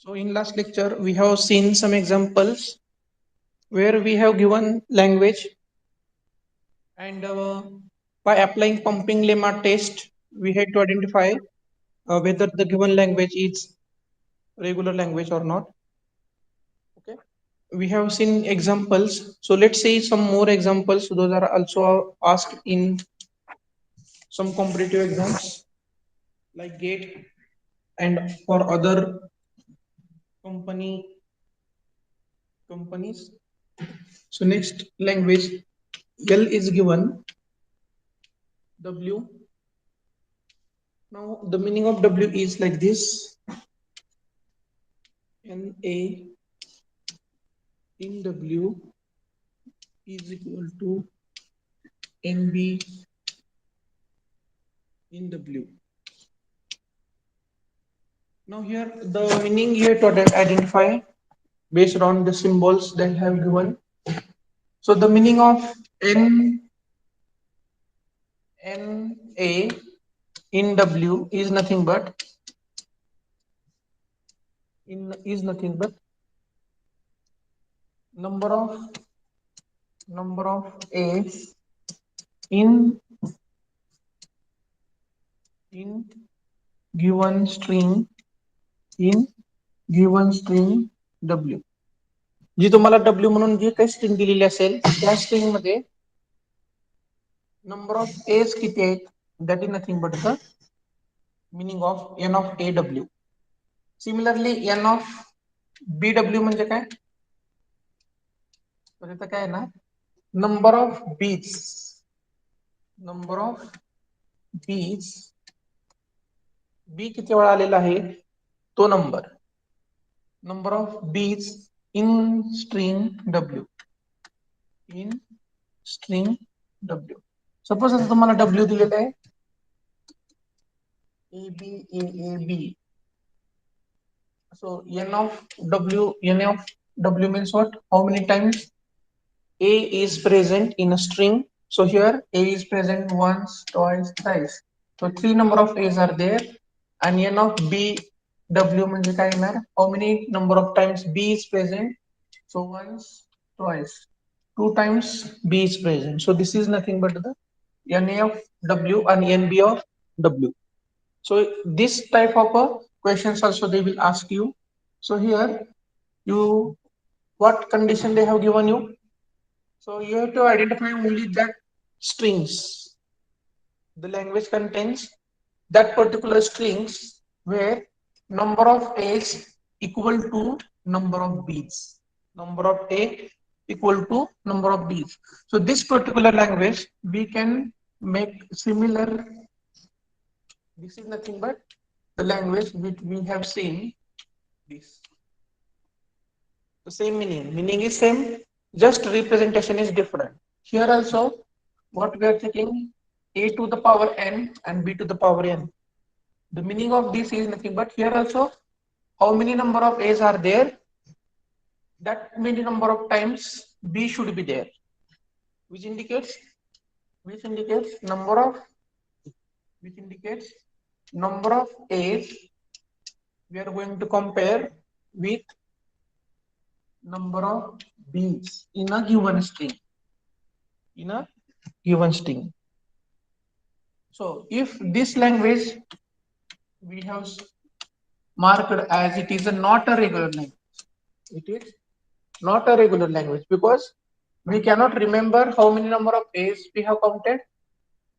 So in last lecture, we have seen some examples where we have given language and by applying pumping lemma test, we had to identify whether the given language is regular language or not. Okay. We have seen examples. So let's see some more examples. Those are also asked in some competitive exams like GATE and for other companies. So next language L is given W. Now the meaning of W is like this: NA in W is equal to NB in W. Now here the meaning you have to identify based on the symbols that have given. So the meaning of NA in W is nothing but number of A's in given string in given string W. जी तुम्हाला W म्हणून जी काही string दिलेली असेल त्या string मध्ये number of edge किती आहेत that is nothing but the meaning of N of A W. Similarly N of B W म्हणजे काय, तर इथं काय आहे ना नंबर ऑफ बीज बी किती वेळा आलेला आहे तो नंबर ऑफ बीज इन स्ट्रिंग डब्ल्यू सपोज आता तुम्हाला डब्ल्यू दिलेला आहे A B. So n of w means what? How many times a is present in a string? So here a is present once, twice, thrice. So three number of a's are there, and n of b w म्हणजे काय येणार? How many number of times b is present? So once, twice, two times b is present. So this is nothing but the na of w and nb of w. So this type of questions also they will ask you. So here you what condition they have given you. So you have to identify only that strings. The language contains that particular strings where number of a's equal to number of b's. Number of a equal to number of b's. So this particular language we can make similar. This is nothing but the language which we have seen this. The same meaning is same, just representation is different. Here also what we are taking a to the power n and b to the power n. The meaning of this is nothing but here also how many number of a's are there, that many number of times b should be there, which indicates number of a's we are going to compare with number of b's in a given string. So if this language we have marked as it is not a regular language, it is not a regular language because we cannot remember how many number of a's we have counted.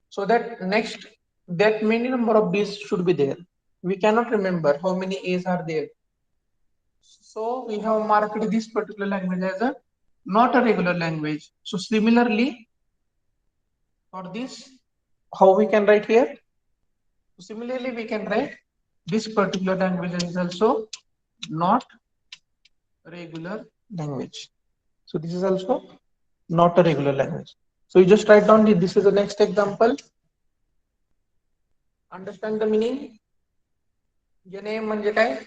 So that next that many number of b's should be there. We cannot remember how many a's are there. So we have marked this particular language as a not a regular language. So similarly for this, how we can write here? Similarly we can write this particular language is also not regular language. So this is also not a regular language. So you just write down this is the next example. Understand the meaning. NA म्हणजे काय?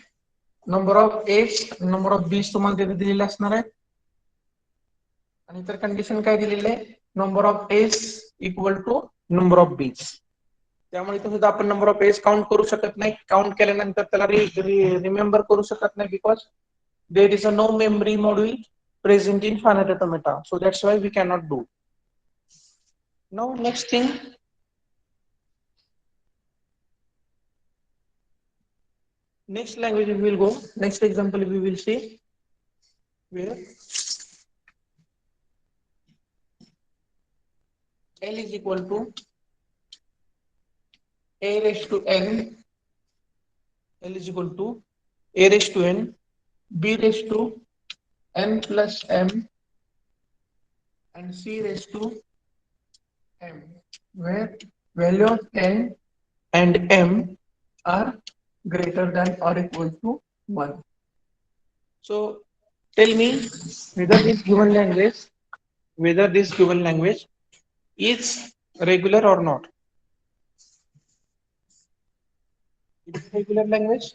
Number of a's, number of b's तुम्हाला तिथे दिलेले असणार आहे. आणि तर condition काय दिलेले आहे? Number of a's equal to number of b's. त्यामुळे इथे सुद्धा आपण नंबर ऑफ एज काउंट करू शकत नाही. काउंट केल्यानंतर त्याला रिमेंबर करू शकत नाही, because there is a no memory module present in finite automata. So that's why we cannot do. Now next thing, next language we will go. Next example we will see where L is equal to a raised to n. L is equal to a raised to n, b raised to n plus m, and c raised to m, where value of n and m are greater than or equal to 1. So tell me whether this given language is regular or not. It is regular language?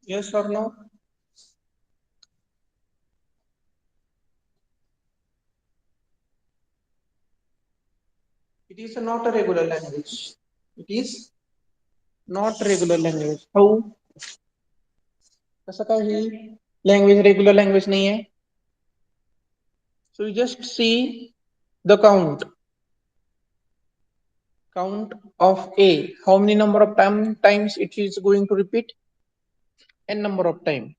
Yes or no? It is not a regular language. It is not regular language. How? कसं काय ही language regular language नाही आहे? So you just see the count of a. How many number of times it is going to repeat? N number of time.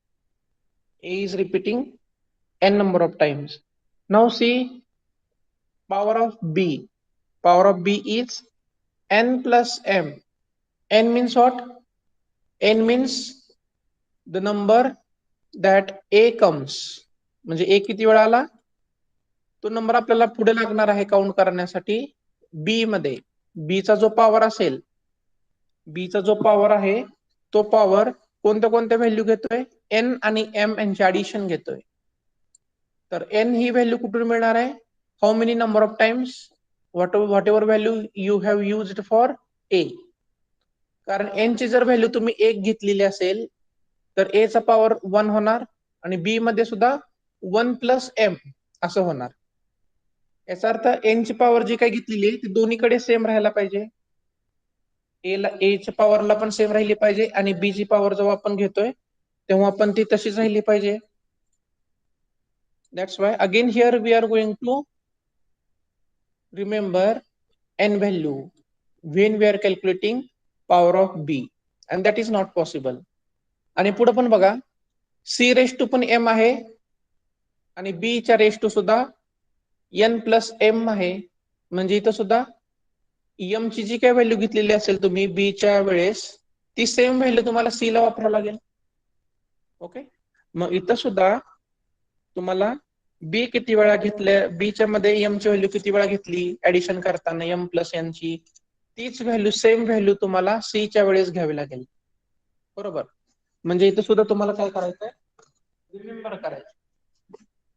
A is repeating n number of times. Now see power of b. Power of b is n plus m. N means what? N means the number that a comes. म्हणजे a किती वेळा आला? तो number आपल्याला पुढे लागणार आहे count करण्यासाठी बी मध्ये. बी चा जो पॉवर असेल, बी चा जो पॉवर आहे तो पॉवर कोणत्या कोणत्या व्हॅल्यू घेतोय? एन आणि एम यांचे ऍडिशन घेतोय. तर एन ही व्हॅल्यू कुठून मिळणार आहे? How many number of times what ever value you have used for a. कारण एन ची जर व्हॅल्यू तुम्ही 1 घेतलेली असेल तर ए चा पॉवर 1 होणार आणि बी मध्ये सुद्धा 1 प्लस एम असं होणार. याचा अर्थ एन ची पॉवर जी काही घेतलेली आहे ती दोन्हीकडे सेम राहायला पाहिजे. ए च्या पॉवरला पण सेम राहिली पाहिजे आणि बी ची पॉवर जेव्हा आपण घेतोय तेव्हा पण ती तशीच राहिली पाहिजे. That's why again here we are going to remember n value when we are calculating power of b, and that is not possible. आणि पुढे पण बघा, c रेस टू पण m आहे आणि b च्या रेस टू सुद्धा n प्लस m आहे. म्हणजे इथं सुद्धा m ची जी काही व्हॅल्यू घेतलेली असेल तुम्ही b च्या वेळेस ती सेम व्हॅल्यू तुम्हाला c ला वापरावं लागेल. ओके, मग इथं सुद्धा तुम्हाला बी किती वेळा घेतल्या, बी च्या मध्ये एम ची व्हॅल्यू किती वेळा घेतली ऍडिशन करताना एम प्लस एन ची, तीच व्हॅल्यू सेम व्हॅल्यू तुम्हाला सी च्या वेळेस घ्यावी लागेल. बरोबर, म्हणजे इथं सुद्धा तुम्हाला काय करायचंय? रिमेंबर करायचं.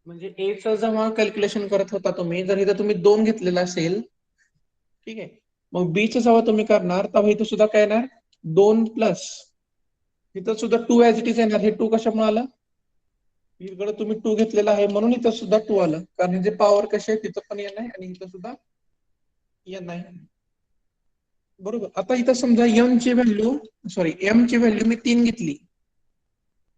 म्हणजे ए चं जेव्हा कॅल्क्युलेशन करत होता तुम्ही, जर इथं तुम्ही 2 घेतलेला असेल, ठीक आहे, मग बी चं जेव्हा तुम्ही करणार तेव्हा इथं सुद्धा काय येणार? 2 प्लस इथं सुद्धा 2 ऍज इट इज येणार. हे 2 कशामुळे आलं? इकडे तुम्ही 2 घेतलेला आहे म्हणून इथं सुद्धा 2 आलं, कारण जे पॉवर कसे आहे तिथं पण येत नाही आणि इथं सुद्धा येत नाही. बरोबर. आता इथं समजा एम ची व्हॅल्यू मी 3 घेतली